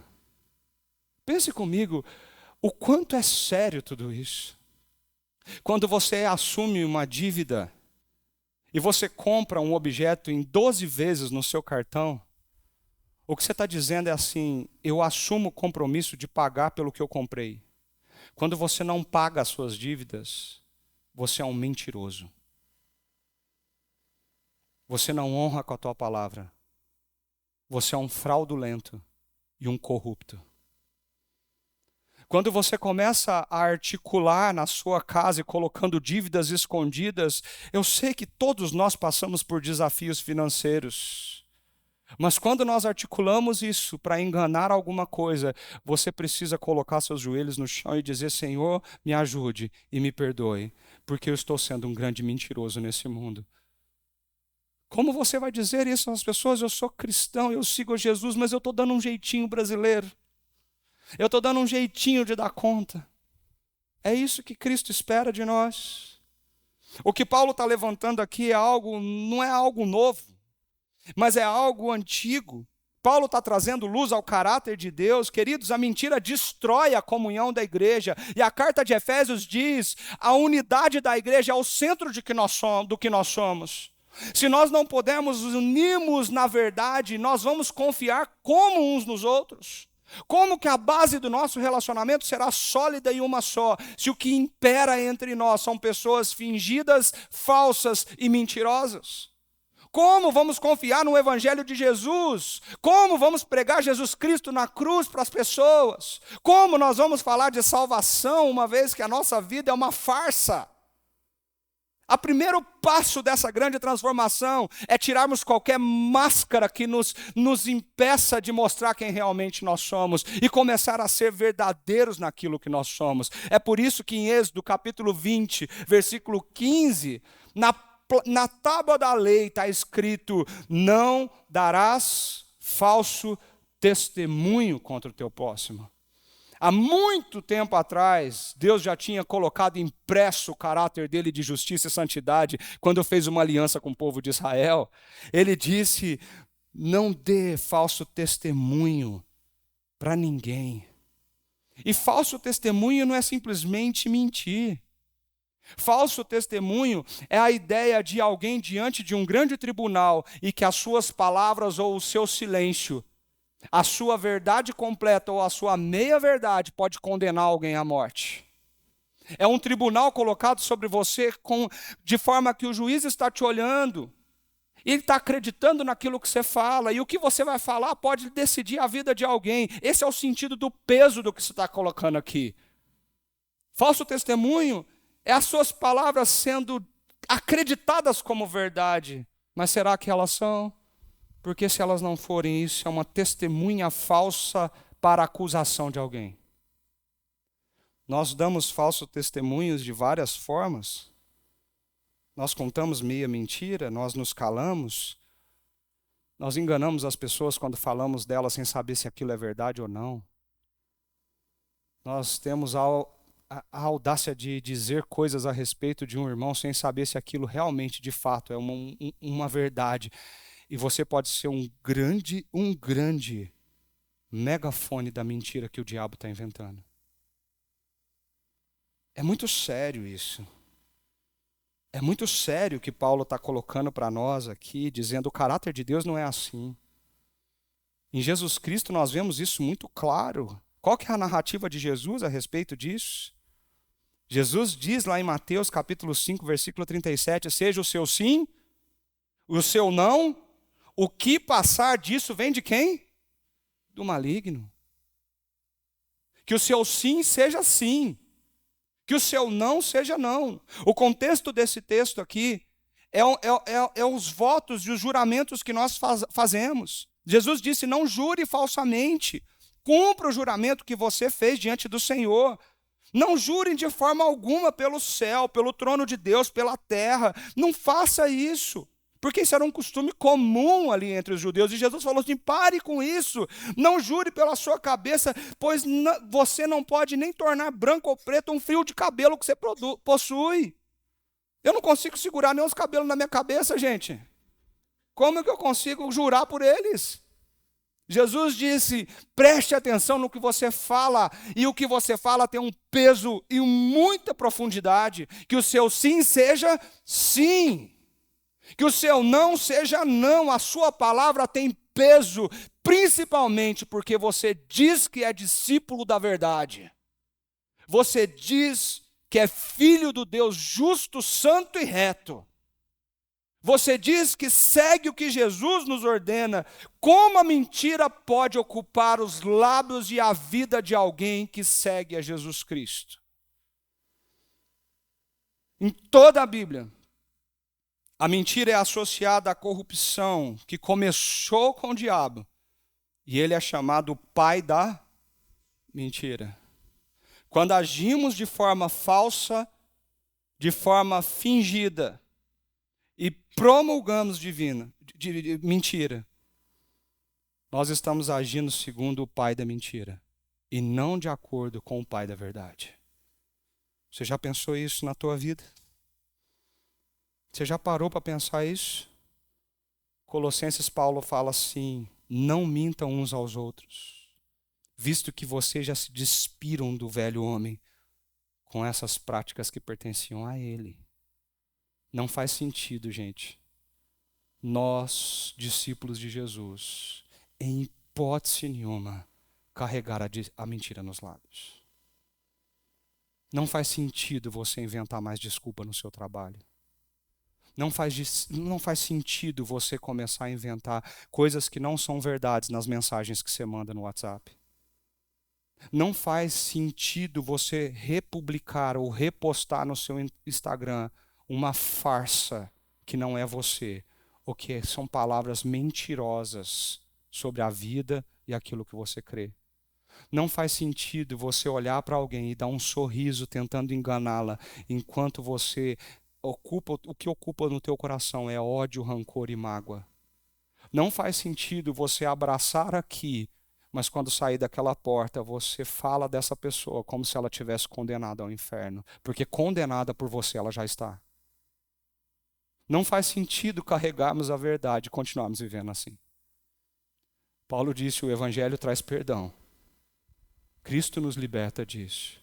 o quanto é sério tudo isso. Quando você assume uma dívida e você compra um objeto em 12 vezes no seu cartão, o que você está dizendo é assim, eu assumo o compromisso de pagar pelo que eu comprei. Quando você não paga as suas dívidas, você é um mentiroso. Você não honra com a tua palavra. Você é um fraudulento e um corrupto. Quando você começa a articular na sua casa e colocando dívidas escondidas, eu sei que todos nós passamos por desafios financeiros. Mas quando nós articulamos isso para enganar alguma coisa, você precisa colocar seus joelhos no chão e dizer, Senhor, me ajude e me perdoe, porque eu estou sendo um grande mentiroso nesse mundo. Como você vai dizer isso às pessoas? Eu sou cristão, eu sigo Jesus, mas eu estou dando um jeitinho brasileiro. Eu estou dando um jeitinho de dar conta. É isso que Cristo espera de nós. O que Paulo está levantando aqui não é algo novo, mas é algo antigo. Paulo está trazendo luz ao caráter de Deus. Queridos, a mentira destrói a comunhão da igreja. E a carta de Efésios diz, a unidade da igreja é o centro do que nós somos. Se nós não pudermos unirmos na verdade, nós vamos confiar como uns nos outros. Como que a base do nosso relacionamento será sólida e uma só, se o que impera entre nós são pessoas fingidas, falsas e mentirosas? Como vamos confiar no Evangelho de Jesus? Como vamos pregar Jesus Cristo na cruz para as pessoas? Como nós vamos falar de salvação, uma vez que a nossa vida é uma farsa? O primeiro passo dessa grande transformação é tirarmos qualquer máscara que nos impeça de mostrar quem realmente nós somos e começar a ser verdadeiros naquilo que nós somos. É por isso que em Êxodo capítulo 20, versículo 15, na tábua da lei está escrito: não darás falso testemunho contra o teu próximo. Há muito tempo atrás, Deus já tinha colocado impresso o caráter dele de justiça e santidade, quando fez uma aliança com o povo de Israel. Ele disse: não dê falso testemunho para ninguém. E falso testemunho não é simplesmente mentir. Falso testemunho é a ideia de alguém diante de um grande tribunal e que as suas palavras ou o seu silêncio, a sua verdade completa ou a sua meia-verdade pode condenar alguém à morte. É um tribunal colocado sobre você de forma que o juiz está te olhando e ele está acreditando naquilo que você fala, e o que você vai falar pode decidir a vida de alguém. Esse é o sentido do peso do que você está colocando aqui. Falso testemunho é as suas palavras sendo acreditadas como verdade. Mas será que elas são? Porque se elas não forem isso, é uma testemunha falsa para a acusação de alguém. Nós damos falsos testemunhos de várias formas. Nós contamos meia mentira, nós nos calamos. Nós enganamos as pessoas quando falamos delas sem saber se aquilo é verdade ou não. Nós temos a audácia de dizer coisas a respeito de um irmão sem saber se aquilo realmente, de fato, é uma verdade. E você pode ser um grande megafone da mentira que o diabo está inventando. É muito sério isso. É muito sério o que Paulo está colocando para nós aqui, dizendo: o caráter de Deus não é assim. Em Jesus Cristo nós vemos isso muito claro. Qual que é a narrativa de Jesus a respeito disso? Jesus diz lá em Mateus capítulo 5, versículo 37, seja o seu sim, o seu não, o que passar disso vem de quem? Do maligno. Que o seu sim seja sim, que o seu não seja não. O contexto desse texto aqui é os votos e os juramentos que nós fazemos. Jesus disse: não jure falsamente, cumpra o juramento que você fez diante do Senhor. Não jurem de forma alguma pelo céu, pelo trono de Deus, pela terra. Não faça isso, porque isso era um costume comum ali entre os judeus. E Jesus falou assim: pare com isso. Não jure pela sua cabeça, pois você não pode nem tornar branco ou preto um fio de cabelo que você possui. Eu não consigo segurar nem os cabelos na minha cabeça, gente. Como é que eu consigo jurar por eles? Jesus disse: preste atenção no que você fala, e o que você fala tem um peso e muita profundidade. Que o seu sim seja sim, que o seu não seja não. A sua palavra tem peso, principalmente porque você diz que é discípulo da verdade. Você diz que é filho do Deus justo, santo e reto. Você diz que segue o que Jesus nos ordena. Como a mentira pode ocupar os lábios e a vida de alguém que segue a Jesus Cristo? Em toda a Bíblia, a mentira é associada à corrupção que começou com o diabo. E ele é chamado o pai da mentira. Quando agimos de forma falsa, de forma fingida, e promulgamos de mentira, nós estamos agindo segundo o pai da mentira e não de acordo com o pai da verdade. Você já pensou isso na tua vida? Você já parou para pensar isso? Colossenses, Paulo fala assim: não mintam uns aos outros, visto que vocês já se despiram do velho homem com essas práticas que pertenciam a ele. Não faz sentido, gente, nós, discípulos de Jesus, em hipótese nenhuma, carregar a mentira nos lábios. Não faz sentido você inventar mais desculpa no seu trabalho. Não faz sentido você começar a inventar coisas que não são verdades nas mensagens que você manda no WhatsApp. Não faz sentido você republicar ou repostar no seu Instagram uma farsa que não é você, ou que são palavras mentirosas sobre a vida e aquilo que você crê. Não faz sentido você olhar para alguém e dar um sorriso tentando enganá-la, enquanto você o que ocupa no teu coração é ódio, rancor e mágoa. Não faz sentido você abraçar aqui, mas quando sair daquela porta, você fala dessa pessoa como se ela tivesse condenada ao inferno, porque condenada por você ela já está. Não faz sentido carregarmos a verdade e continuarmos vivendo assim. Paulo disse: o evangelho traz perdão. Cristo nos liberta disso.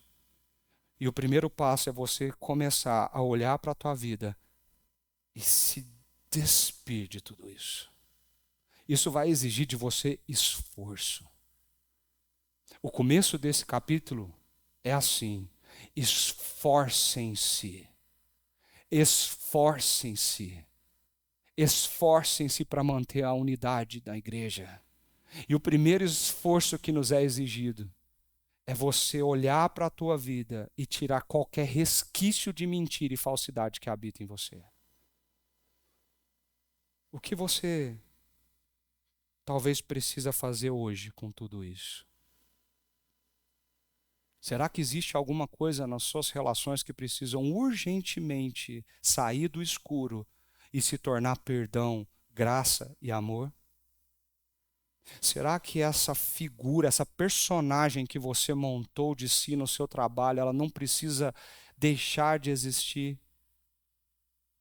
E o primeiro passo é você começar a olhar para a tua vida e se despir de tudo isso. Isso vai exigir de você esforço. O começo desse capítulo é assim: esforcem-se. Esforcem-se. Esforcem-se para manter a unidade da igreja. E o primeiro esforço que nos é exigido é você olhar para a tua vida e tirar qualquer resquício de mentira e falsidade que habita em você. O que você talvez precisa fazer hoje com tudo isso? Será que existe alguma coisa nas suas relações que precisam urgentemente sair do escuro e se tornar perdão, graça e amor? Será que essa figura, essa personagem que você montou de si no seu trabalho, ela não precisa deixar de existir?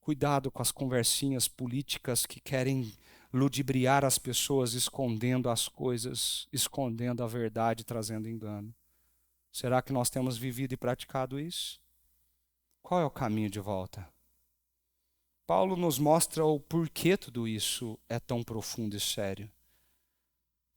Cuidado com as conversinhas políticas que querem ludibriar as pessoas, escondendo as coisas, escondendo a verdade, trazendo engano. Será que nós temos vivido e praticado isso? Qual é o caminho de volta? Paulo nos mostra o porquê tudo isso é tão profundo e sério.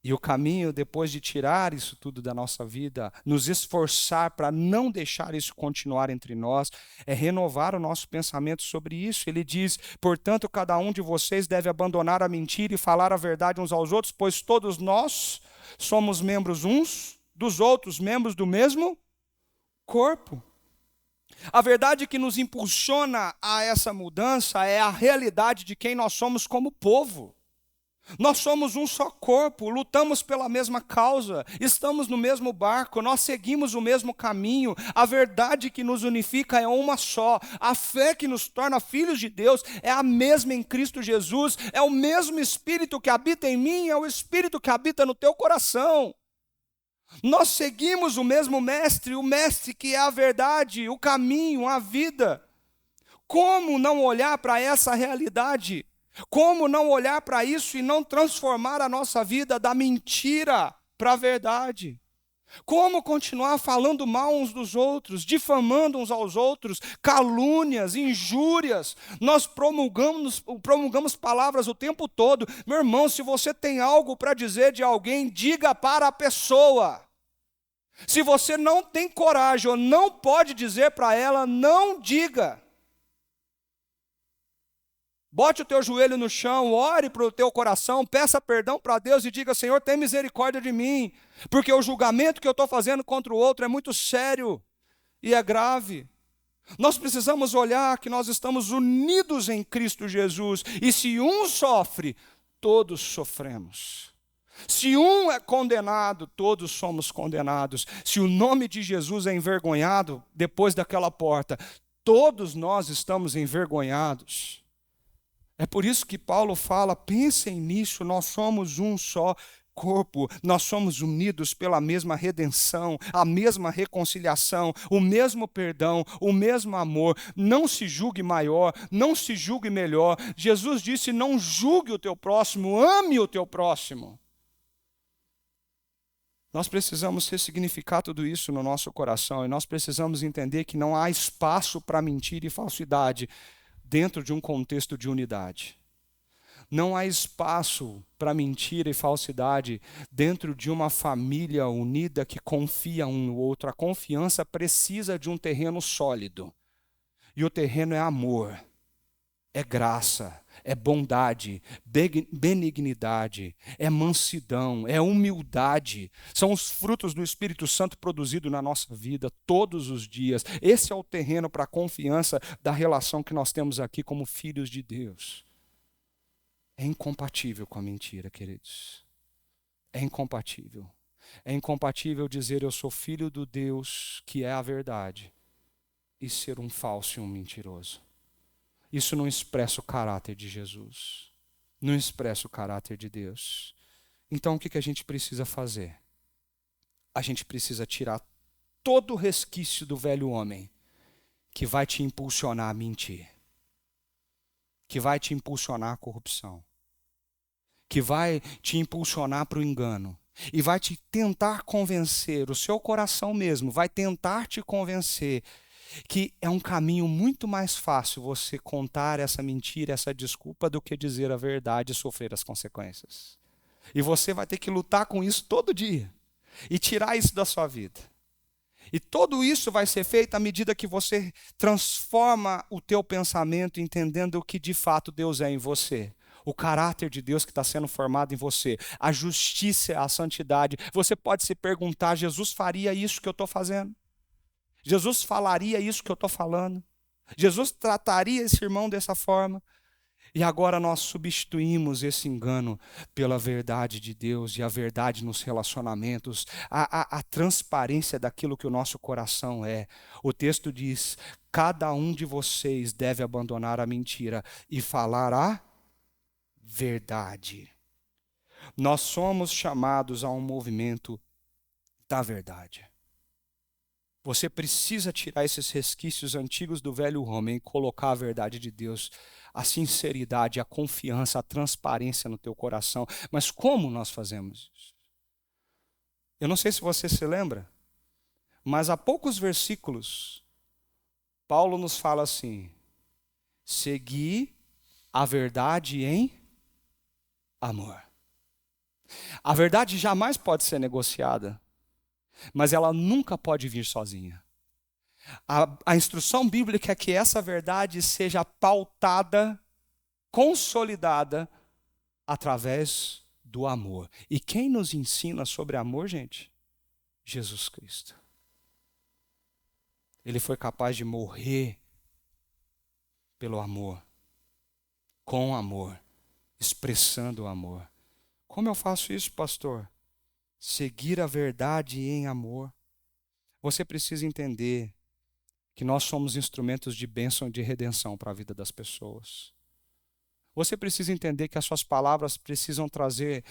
E o caminho, depois de tirar isso tudo da nossa vida, nos esforçar para não deixar isso continuar entre nós, é renovar o nosso pensamento sobre isso. Ele diz: portanto, cada um de vocês deve abandonar a mentira e falar a verdade uns aos outros, pois todos nós somos membros uns dos outros, membros do mesmo corpo. A verdade que nos impulsiona a essa mudança é a realidade de quem nós somos como povo. Nós somos um só corpo, lutamos pela mesma causa, estamos no mesmo barco, nós seguimos o mesmo caminho. A verdade que nos unifica é uma só. A fé que nos torna filhos de Deus é a mesma em Cristo Jesus. É o mesmo Espírito que habita em mim, é o Espírito que habita no teu coração. Nós seguimos o mesmo mestre, o mestre que é a verdade, o caminho, a vida. Como não olhar para essa realidade? Como não olhar para isso e não transformar a nossa vida da mentira para a verdade? Como continuar falando mal uns dos outros, difamando uns aos outros, calúnias, injúrias? Nós promulgamos palavras o tempo todo. Meu irmão, se você tem algo para dizer de alguém, diga para a pessoa. Se você não tem coragem ou não pode dizer para ela, não diga. Bote o teu joelho no chão, ore para o teu coração, peça perdão para Deus e diga: Senhor, tem misericórdia de mim, porque o julgamento que eu estou fazendo contra o outro é muito sério e é grave. Nós precisamos olhar que nós estamos unidos em Cristo Jesus, e se um sofre, todos sofremos. Se um é condenado, todos somos condenados. Se o nome de Jesus é envergonhado depois daquela porta, todos nós estamos envergonhados. É por isso que Paulo fala: pensem nisso, nós somos um só corpo, nós somos unidos pela mesma redenção, a mesma reconciliação, o mesmo perdão, o mesmo amor. Não se julgue maior, não se julgue melhor. Jesus disse: não julgue o teu próximo, ame o teu próximo. Nós precisamos ressignificar tudo isso no nosso coração, e nós precisamos entender que não há espaço para mentira e falsidade dentro de um contexto de unidade. Não há espaço para mentira e falsidade dentro de uma família unida que confia um no outro. A confiança precisa de um terreno sólido. E o terreno é amor, é graça, é bondade, benignidade, é mansidão, é humildade. São os frutos do Espírito Santo produzido na nossa vida todos os dias. Esse é o terreno para a confiança da relação que nós temos aqui como filhos de Deus. É incompatível com a mentira, queridos. É incompatível. É incompatível dizer eu sou filho do Deus que é a verdade e ser um falso e um mentiroso. Isso não expressa o caráter de Jesus. Não expressa o caráter de Deus. Então o que a gente precisa fazer? A gente precisa tirar todo o resquício do velho homem que vai te impulsionar a mentir, que vai te impulsionar à corrupção, que vai te impulsionar para o engano e vai te tentar convencer, o seu coração mesmo vai tentar te convencer que é um caminho muito mais fácil você contar essa mentira, essa desculpa, do que dizer a verdade e sofrer as consequências. E você vai ter que lutar com isso todo dia e tirar isso da sua vida. E tudo isso vai ser feito à medida que você transforma o teu pensamento, entendendo o que de fato Deus é em você. O caráter de Deus que está sendo formado em você, a justiça, a santidade. Você pode se perguntar, Jesus faria isso que eu estou fazendo? Jesus falaria isso que eu estou falando? Jesus trataria esse irmão dessa forma? E agora nós substituímos esse engano pela verdade de Deus e a verdade nos relacionamentos, a transparência daquilo que o nosso coração é. O texto diz, cada um de vocês deve abandonar a mentira e falar a verdade. Nós somos chamados a um movimento da verdade. Você precisa tirar esses resquícios antigos do velho homem e colocar a verdade de Deus, a sinceridade, a confiança, a transparência no teu coração. Mas como nós fazemos isso? Eu não sei se você se lembra, mas há poucos versículos, Paulo nos fala assim, segui a verdade em amor. A verdade jamais pode ser negociada, mas ela nunca pode vir sozinha. A instrução bíblica é que essa verdade seja pautada, consolidada, através do amor. E quem nos ensina sobre amor, gente? Jesus Cristo. Ele foi capaz de morrer pelo amor, com amor, expressando o amor. Como eu faço isso, pastor? Seguir a verdade em amor. Você precisa entender que nós somos instrumentos de bênção e de redenção para a vida das pessoas. Você precisa entender que as suas palavras precisam trazer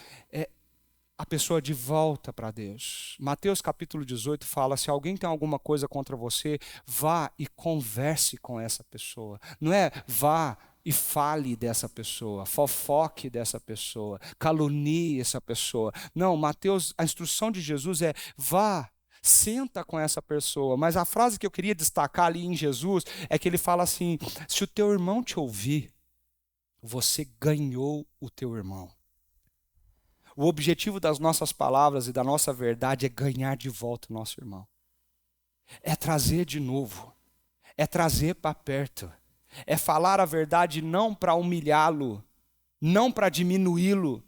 a pessoa de volta para Deus. Mateus capítulo 18 fala, se alguém tem alguma coisa contra você, vá e converse com essa pessoa. Não é vá e fale dessa pessoa, fofoque dessa pessoa, calunie essa pessoa. Não, Mateus, a instrução de Jesus é vá, senta com essa pessoa. Mas a frase que eu queria destacar ali em Jesus é que ele fala assim, se o teu irmão te ouvir, você ganhou o teu irmão. O objetivo das nossas palavras e da nossa verdade é ganhar de volta o nosso irmão. É trazer de novo, é trazer para perto. É falar a verdade não para humilhá-lo, não para diminuí-lo,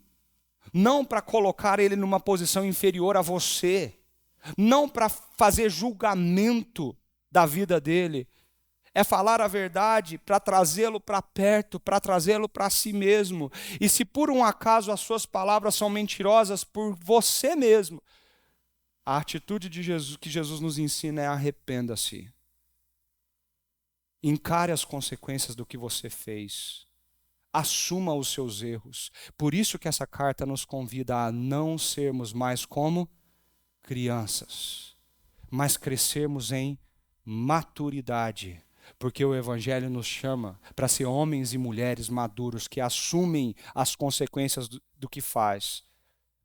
não para colocar ele numa posição inferior a você, não para fazer julgamento da vida dele. É falar a verdade para trazê-lo para perto, para trazê-lo para si mesmo. E se por um acaso as suas palavras são mentirosas por você mesmo, a atitude de Jesus que Jesus nos ensina é arrependa-se. Encare as consequências do que você fez. Assuma os seus erros. Por isso que essa carta nos convida a não sermos mais como crianças, mas crescermos em maturidade. Porque o Evangelho nos chama para ser homens e mulheres maduros que assumem as consequências do que faz,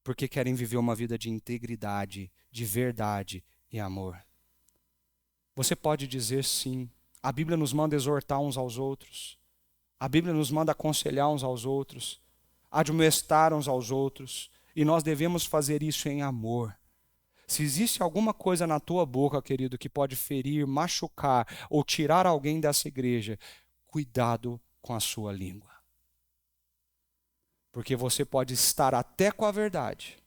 porque querem viver uma vida de integridade, de verdade e amor. Você pode dizer sim. A Bíblia nos manda exortar uns aos outros. A Bíblia nos manda aconselhar uns aos outros, admoestar uns aos outros. E nós devemos fazer isso em amor. Se existe alguma coisa na tua boca, querido, que pode ferir, machucar ou tirar alguém dessa igreja, cuidado com a sua língua. Porque você pode estar até com a verdade,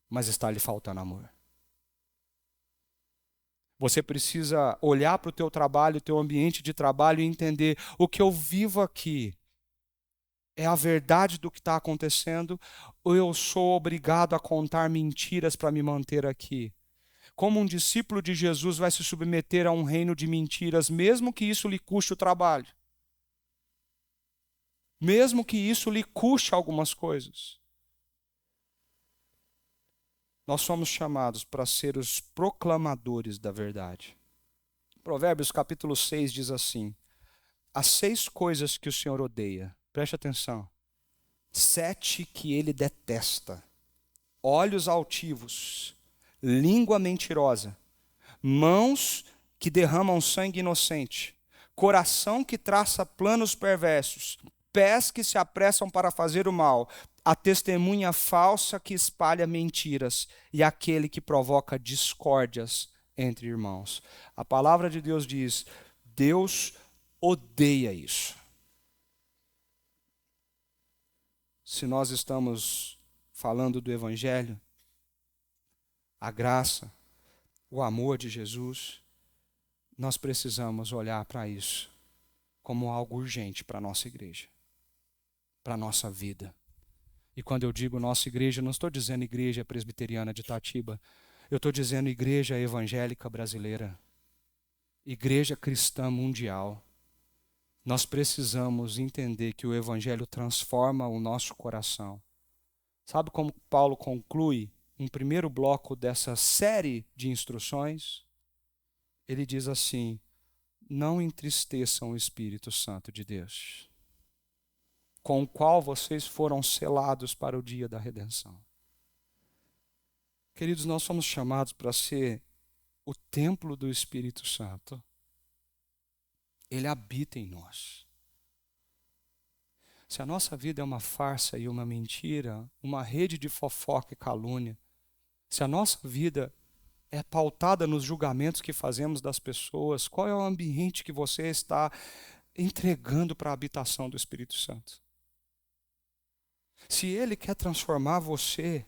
mas está lhe faltando amor. Você precisa olhar para o teu trabalho, o teu ambiente de trabalho e entender: o que eu vivo aqui é a verdade do que está acontecendo, ou eu sou obrigado a contar mentiras para me manter aqui? Como um discípulo de Jesus vai se submeter a um reino de mentiras, mesmo que isso lhe custe o trabalho? Mesmo que isso lhe custe algumas coisas. Nós somos chamados para ser os proclamadores da verdade. Provérbios capítulo 6 diz assim: há 6 coisas que o Senhor odeia. Preste atenção. 7 que ele detesta: olhos altivos, língua mentirosa, mãos que derramam sangue inocente, coração que traça planos perversos, pés que se apressam para fazer o mal, a testemunha falsa que espalha mentiras e aquele que provoca discórdias entre irmãos. A palavra de Deus diz: Deus odeia isso. Se nós estamos falando do Evangelho, a graça, o amor de Jesus, nós precisamos olhar para isso como algo urgente para a nossa igreja, para a nossa vida. E quando eu digo nossa igreja, não estou dizendo igreja presbiteriana de Itatiba, eu estou dizendo igreja evangélica brasileira, igreja cristã mundial. Nós precisamos entender que o Evangelho transforma o nosso coração. Sabe como Paulo conclui um primeiro bloco dessa série de instruções? Ele diz assim: não entristeçam o Espírito Santo de Deus, com o qual vocês foram selados para o dia da redenção. Queridos, nós somos chamados para ser o templo do Espírito Santo. Ele habita em nós. Se a nossa vida é uma farsa e uma mentira, uma rede de fofoca e calúnia, se a nossa vida é pautada nos julgamentos que fazemos das pessoas, qual é o ambiente que você está entregando para a habitação do Espírito Santo? Se Ele quer transformar você,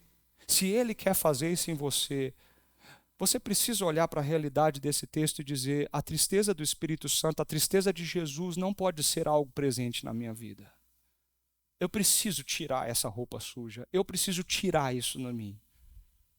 se Ele quer fazer isso em você, você precisa olhar para a realidade desse texto e dizer: a tristeza do Espírito Santo, a tristeza de Jesus não pode ser algo presente na minha vida. Eu preciso tirar essa roupa suja, eu preciso tirar isso de mim.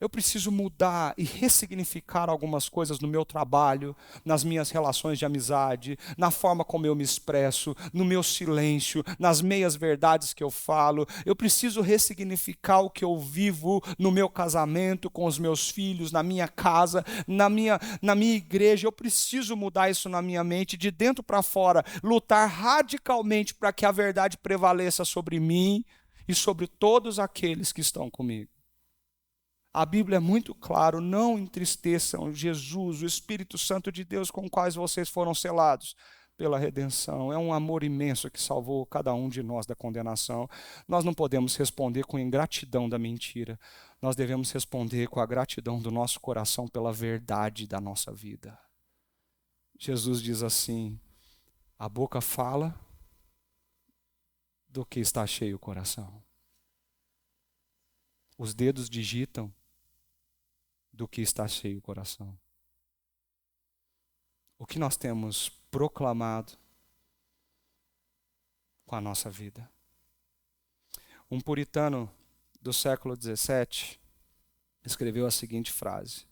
Eu preciso mudar e ressignificar algumas coisas no meu trabalho, nas minhas relações de amizade, na forma como eu me expresso, no meu silêncio, nas meias verdades que eu falo. Eu preciso ressignificar o que eu vivo no meu casamento, com os meus filhos, na minha casa, na minha igreja. Eu preciso mudar isso na minha mente, de dentro para fora, lutar radicalmente para que a verdade prevaleça sobre mim e sobre todos aqueles que estão comigo. A Bíblia é muito claro: não entristeçam Jesus, o Espírito Santo de Deus, com os quais vocês foram selados pela redenção. É um amor imenso que salvou cada um de nós da condenação. Nós não podemos responder com ingratidão da mentira. Nós devemos responder com a gratidão do nosso coração pela verdade da nossa vida. Jesus diz assim: a boca fala do que está cheio o coração. Os dedos digitam do que está cheio o coração. O que nós temos proclamado com a nossa vida? Um puritano do século XVII escreveu a seguinte frase: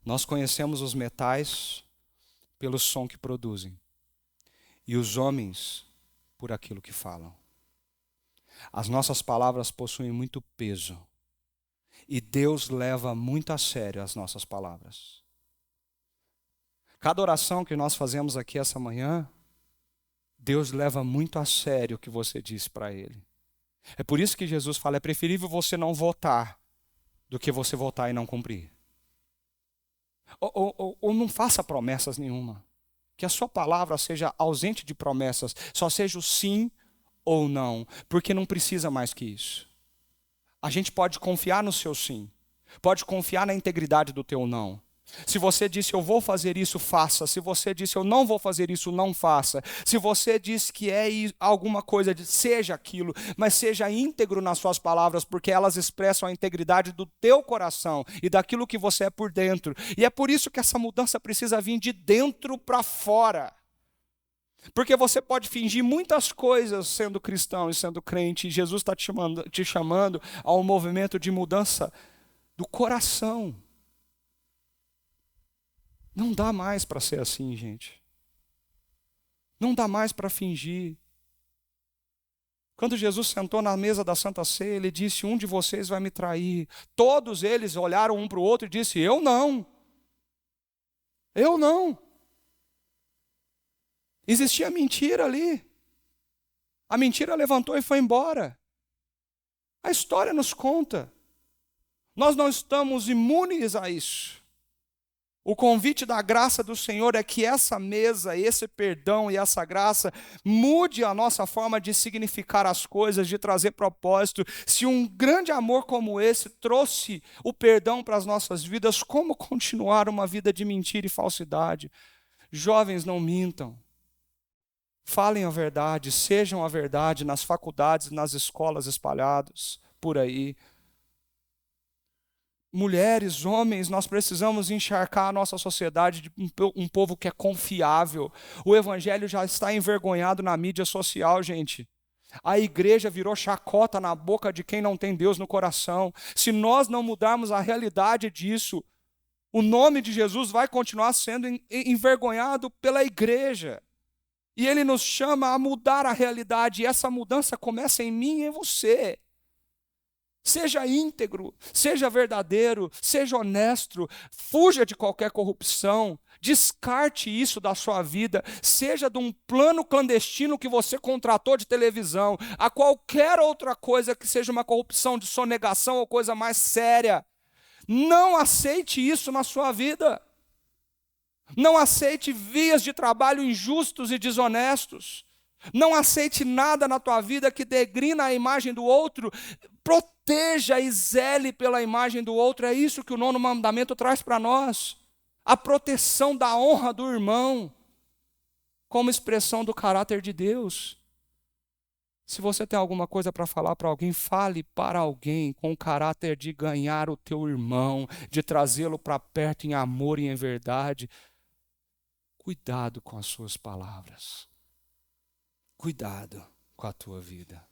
nós conhecemos os metais pelo som que produzem e os homens por aquilo que falam. As nossas palavras possuem muito peso e Deus leva muito a sério as nossas palavras. Cada oração que nós fazemos aqui essa manhã, Deus leva muito a sério o que você disse para Ele. É por isso que Jesus fala: é preferível você não votar do que você votar e não cumprir. Ou não faça promessas nenhuma. Que a sua palavra seja ausente de promessas, só seja o sim ou não, porque não precisa mais que isso. A gente pode confiar no seu sim, pode confiar na integridade do teu não. Se você disse eu vou fazer isso, faça. Se você disse eu não vou fazer isso, não faça. Se você disse que é alguma coisa, seja aquilo, mas seja íntegro nas suas palavras, porque elas expressam a integridade do teu coração e daquilo que você é por dentro. E é por isso que essa mudança precisa vir de dentro para fora. Porque você pode fingir muitas coisas sendo cristão e sendo crente, e Jesus está te chamando a um movimento de mudança do coração. Não dá mais para ser assim, gente. Não dá mais para fingir. Quando Jesus sentou na mesa da Santa Ceia, ele disse, um de vocês vai me trair. Todos eles olharam um para o outro e disseram, eu não. Eu não. Existia mentira ali. A mentira levantou e foi embora. A história nos conta. Nós não estamos imunes a isso. O convite da graça do Senhor é que essa mesa, esse perdão e essa graça mude a nossa forma de significar as coisas, de trazer propósito. Se um grande amor como esse trouxe o perdão para as nossas vidas, como continuar uma vida de mentira e falsidade? Jovens, não mintam. Falem a verdade, sejam a verdade nas faculdades, nas escolas espalhadas por aí. Mulheres, homens, nós precisamos encharcar a nossa sociedade de um povo que é confiável. O evangelho já está envergonhado na mídia social, gente. A igreja virou chacota na boca de quem não tem Deus no coração. Se nós não mudarmos a realidade disso, o nome de Jesus vai continuar sendo envergonhado pela igreja. E ele nos chama a mudar a realidade, e essa mudança começa em mim e em você. Seja íntegro, seja verdadeiro, seja honesto, fuja de qualquer corrupção, descarte isso da sua vida, seja de um plano clandestino que você contratou de televisão, a qualquer outra coisa que seja uma corrupção de sonegação ou coisa mais séria. Não aceite isso na sua vida. Não aceite vias de trabalho injustos e desonestos. Não aceite nada na tua vida que degrina a imagem do outro. Proteja e zele pela imagem do outro. É isso que o 9º mandamento traz para nós. A proteção da honra do irmão, como expressão do caráter de Deus. Se você tem alguma coisa para falar para alguém, fale para alguém com o caráter de ganhar o teu irmão, de trazê-lo para perto em amor e em verdade. Cuidado com as suas palavras. Cuidado com a tua vida.